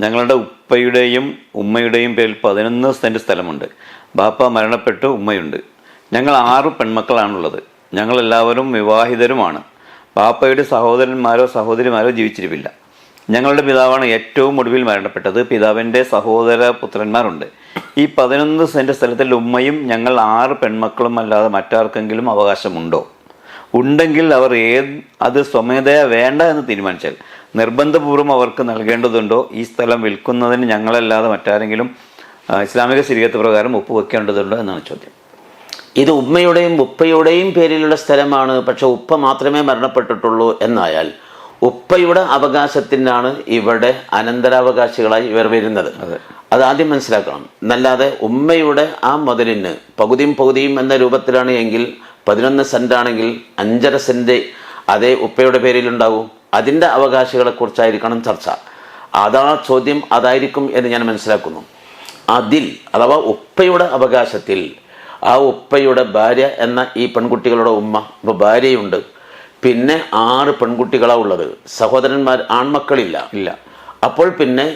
ഞങ്ങളുടെ ഉപ്പയുടെയും ഉമ്മയുടെയും പേരിൽ 11 സെന്റ് സ്ഥലമുണ്ട്. ബാപ്പ മരണപ്പെട്ടു, ഉമ്മയുണ്ട്. ഞങ്ങൾ 6 പെൺമക്കളാണുള്ളത്. ഞങ്ങളെല്ലാവരും വിവാഹിതരുമാണ്. ബാപ്പയുടെ സഹോദരന്മാരോ സഹോദരിമാരോ ജീവിച്ചിരിപ്പില്ല. ഞങ്ങളുടെ പിതാവാണ് ഏറ്റവും ഒടുവിൽ മരണപ്പെട്ടത്. പിതാവിൻ്റെ സഹോദര പുത്രന്മാരുണ്ട്. ഈ 11 സെന്റ് സ്ഥലത്തിൽ ഉമ്മയും ഞങ്ങൾ 6 പെൺമക്കളും അല്ലാതെ മറ്റാർക്കെങ്കിലും അവകാശമുണ്ടോ? ഉണ്ടെങ്കിൽ അവർ അത് സ്വമേധയാ വേണ്ട എന്ന് തീരുമാനിച്ചാൽ നിർബന്ധപൂർവ്വം അവർക്ക് നൽകേണ്ടതുണ്ടോ? ഈ സ്ഥലം വിൽക്കുന്നതിന് ഞങ്ങളല്ലാതെ മറ്റാരെങ്കിലും ഇസ്ലാമിക ശരീഅത്ത് പ്രകാരം ഒപ്പുവെക്കേണ്ടതുണ്ടോ എന്നാണ് ചോദ്യം. ഇത് ഉമ്മയുടെയും ഉപ്പയുടെയും പേരിലുള്ള സ്ഥലമാണ്, പക്ഷെ ഉപ്പ മാത്രമേ മരണപ്പെട്ടിട്ടുള്ളൂ എന്നായാൽ ഉപ്പയുടെ അവകാശത്തിനാണ് ഇവിടെ അനന്തരാവകാശികളായി ഇവർ വരുന്നത്. അതാദ്യം മനസ്സിലാക്കണം. എന്നല്ലാതെ ഉമ്മയുടെ ആ മുതലിന് പകുതിയും എന്ന രൂപത്തിലാണ് എങ്കിൽ 11 സെന്റ് ആണെങ്കിൽ 5.5 സെന്റ് അതേ ഉപ്പയുടെ പേരിലുണ്ടാവും. അതിൻ്റെ അവകാശികളെ കുറിച്ചായിരിക്കണം ചർച്ച. അതാ ചോദ്യം, അതായിരിക്കും എന്ന് ഞാൻ മനസ്സിലാക്കുന്നു. അതിൽ അഥവാ ഉപ്പയുടെ അവകാശത്തിൽ ആ ഉപ്പയുടെ ഭാര്യ എന്ന ഈ പെൺകുട്ടികളുടെ ഉമ്മ, ഇപ്പോൾ ഭാര്യയുണ്ട്, പിന്നെ 6 പെൺകുട്ടികളാണ് ഉള്ളത്. സഹോദരന്മാർ ആൺമക്കളില്ല. അപ്പോൾ പിന്നെ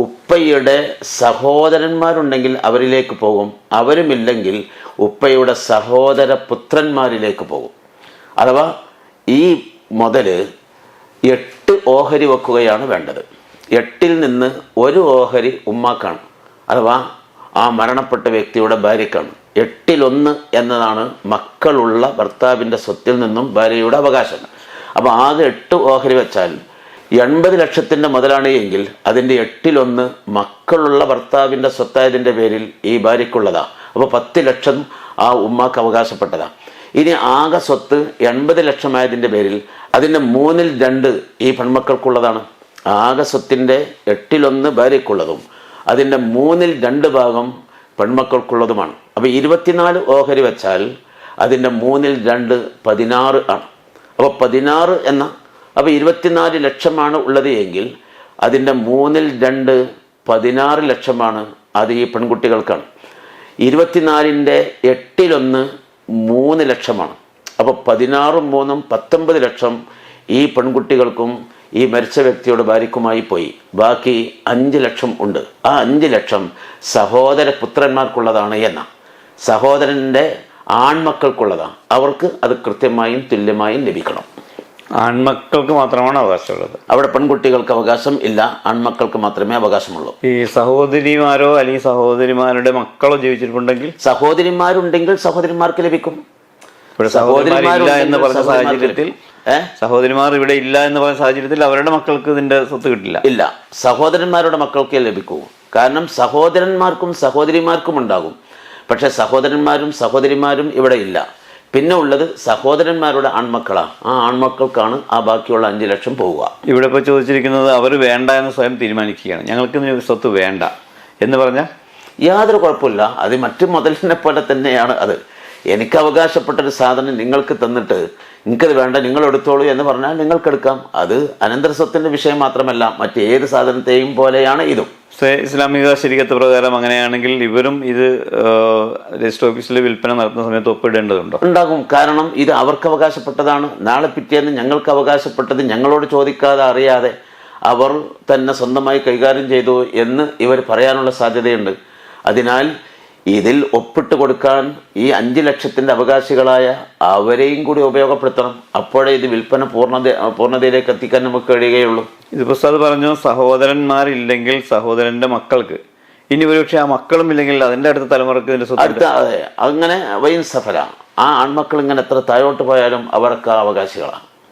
ഉപ്പയുടെ സഹോദരന്മാരുണ്ടെങ്കിൽ അവരിലേക്ക് പോകും. അവരുമില്ലെങ്കിൽ ഉപ്പയുടെ സഹോദര പുത്രന്മാരിലേക്ക് പോകും. അഥവാ ഈ മുതല് 8 ഓഹരി വെക്കുകയാണ് വേണ്ടത്. 8-ൽ നിന്ന് 1 ഓഹരി ഉമ്മാക്കാണ്, അഥവാ ആ മരണപ്പെട്ട വ്യക്തിയുടെ ഭാര്യക്കാണ്. 8-1 എന്നതാണ് മക്കളുള്ള ഭർത്താവിൻ്റെ സ്വത്തിൽ നിന്നും ഭാര്യയുടെ അവകാശം. അപ്പോൾ ആകെ 8 ഓഹരി വെച്ചാൽ 80 ലക്ഷത്തിൻ്റെ മുതലാണ് എങ്കിൽ അതിൻ്റെ 8-1 മക്കളുള്ള ഭർത്താവിൻ്റെ സ്വത്തായതിൻ്റെ പേരിൽ ഈ ഭാര്യയ്ക്കുള്ളതാണ്. അപ്പോൾ 10 ലക്ഷം ആ ഉമ്മാക്ക് അവകാശപ്പെട്ടതാണ്. ഇനി ആകെ സ്വത്ത് 80 ലക്ഷമായതിൻ്റെ പേരിൽ അതിൻ്റെ 2/3 ഈ പെൺമക്കൾക്കുള്ളതാണ്. ആകെ സ്വത്തിൻ്റെ 8-1 ഭാര്യയ്ക്കുള്ളതും അതിൻ്റെ 2/3 ഭാഗം പെൺമക്കൾക്കുള്ളതുമാണ്. അപ്പോൾ 24 ഓഹരി വെച്ചാൽ അതിൻ്റെ 2/3 16 ആണ്. അപ്പോൾ 16 എന്ന അപ്പോൾ 24 ലക്ഷമാണ് ഉള്ളത് എങ്കിൽ അതിൻ്റെ 2/3 16 ലക്ഷമാണ്. അത് ഈ പെൺകുട്ടികൾക്കാണ്. 24-ൻ്റെ 8-1 3 ലക്ഷമാണ്. അപ്പോൾ 16-ഉം 3-ഉം 19 ലക്ഷം ഈ പെൺകുട്ടികൾക്കും ഈ മരിച്ച വ്യക്തിയുടെ ഭാര്യക്കുമായി പോയി. ബാക്കി 5 ലക്ഷം ഉണ്ട്. ആ 5 ലക്ഷം സഹോദര പുത്രന്മാർക്കുള്ളതാണ് എന്ന സഹോദരൻ്റെ ആൺമക്കൾക്കുള്ളതാണ്. അവർക്ക് അത് കൃത്യമായും തുല്യമായും ലഭിക്കണം. ആൺമക്കൾക്ക് മാത്രമാണ് അവകാശമുള്ളത്. അവിടെ പെൺകുട്ടികൾക്ക് അവകാശം ഇല്ല, ആൺമക്കൾക്ക് മാത്രമേ അവകാശമുള്ളൂ. ഈ സഹോദരിമാരോ അല്ലെങ്കിൽ സഹോദരിമാരുടെ മക്കളോ ജീവിച്ചിട്ടുണ്ടെങ്കിൽ സഹോദരിമാരുണ്ടെങ്കിൽ സഹോദരിമാർക്ക് ലഭിക്കും. സഹോദരിമാരില്ല എന്ന് പറഞ്ഞ സാഹചര്യത്തിൽ സഹോദരിമാർ ഇവിടെ ഇല്ല എന്ന് പറഞ്ഞ സാഹചര്യത്തിൽ അവരുടെ മക്കൾക്ക് ഇതിന്റെ സ്വത്ത് കിട്ടില്ല. ഇല്ല, സഹോദരന്മാരുടെ മക്കൾക്കേ ലഭിക്കൂ. കാരണം സഹോദരന്മാർക്കും സഹോദരിമാർക്കും ഉണ്ടാകും. പക്ഷെ സഹോദരന്മാരും സഹോദരിമാരും ഇവിടെ ഇല്ല. പിന്നെ ഉള്ളത് സഹോദരന്മാരുടെ ആൺമക്കളാണ്. ആ ആൺമക്കൾക്കാണ് ആ ബാക്കിയുള്ള 5 ലക്ഷം പോവുക. ഇവിടെ ഇപ്പോൾ ചോദിച്ചിരിക്കുന്നത് അവർ വേണ്ട എന്ന് സ്വയം തീരുമാനിക്കുകയാണ്. ഞങ്ങൾക്ക് സ്വത്ത് വേണ്ട എന്ന് പറഞ്ഞാൽ യാതൊരു കുഴപ്പമില്ല. അത് മറ്റു മുതലിനെ പോലെ തന്നെയാണ്. അത് എനിക്ക് അവകാശപ്പെട്ടൊരു സാധനം നിങ്ങൾക്ക് തന്നിട്ട് നിങ്ങൾക്കത് വേണ്ട, നിങ്ങൾ എടുത്തോളൂ എന്ന് പറഞ്ഞാൽ നിങ്ങൾക്കെടുക്കാം. അത് അനന്തര സ്വത്തിൻ്റെ വിഷയം മാത്രമല്ല, മറ്റേത് സാധനത്തെയും പോലെയാണ് ഇതും. ഇസ്ലാമിക ശരീഅത്ത് പ്രകാരം അങ്ങനെയാണെങ്കിൽ ഇവരും ഇത് രജിസ്റ്റർ ഓഫീസിൽ വിൽപ്പന നടത്തുന്ന സമയത്ത് ഒപ്പിടേണ്ടതുണ്ടോ? ഉണ്ടാകും. കാരണം ഇത് അവർക്ക് അവകാശപ്പെട്ടതാണ്. നാളെ പിറ്റേന്ന് ഞങ്ങൾക്ക് അവകാശപ്പെട്ടത് ഞങ്ങളോട് ചോദിക്കാതെ അറിയാതെ അവർ തന്നെ സ്വന്തമായി കൈകാര്യം ചെയ്തു എന്ന് ഇവർ പറയാനുള്ള സാധ്യതയുണ്ട്. അതിനാൽ ഇതിൽ ഒപ്പിട്ട് കൊടുക്കാൻ ഈ 5 ലക്ഷത്തിൻ്റെ അവകാശികളായ അവരെയും കൂടി ഉപയോഗപ്പെടുത്തണം. അപ്പോഴേ ഇത് വിൽപ്പന പൂർണ്ണതയിലേക്ക് എത്തിക്കാൻ നമുക്ക് കഴിയുകയുള്ളൂ. ഇതിപ്പോൾ അത് പറഞ്ഞു, സഹോദരന്മാരില്ലെങ്കിൽ സഹോദരന്റെ മക്കൾക്ക്. ഇനി ഒരുപക്ഷെ ആ മക്കളും ഇല്ലെങ്കിൽ അതിൻ്റെ അടുത്ത തലമുറക്ക് ഇതിന്റെ സ്വത്ത്. അതെ, അങ്ങനെ വൈൻ സഫല. ആ ആൺമക്കൾ ഇങ്ങനെ എത്ര താഴോട്ട് പോയാലും അവർക്ക് അവകാശികളാണ്.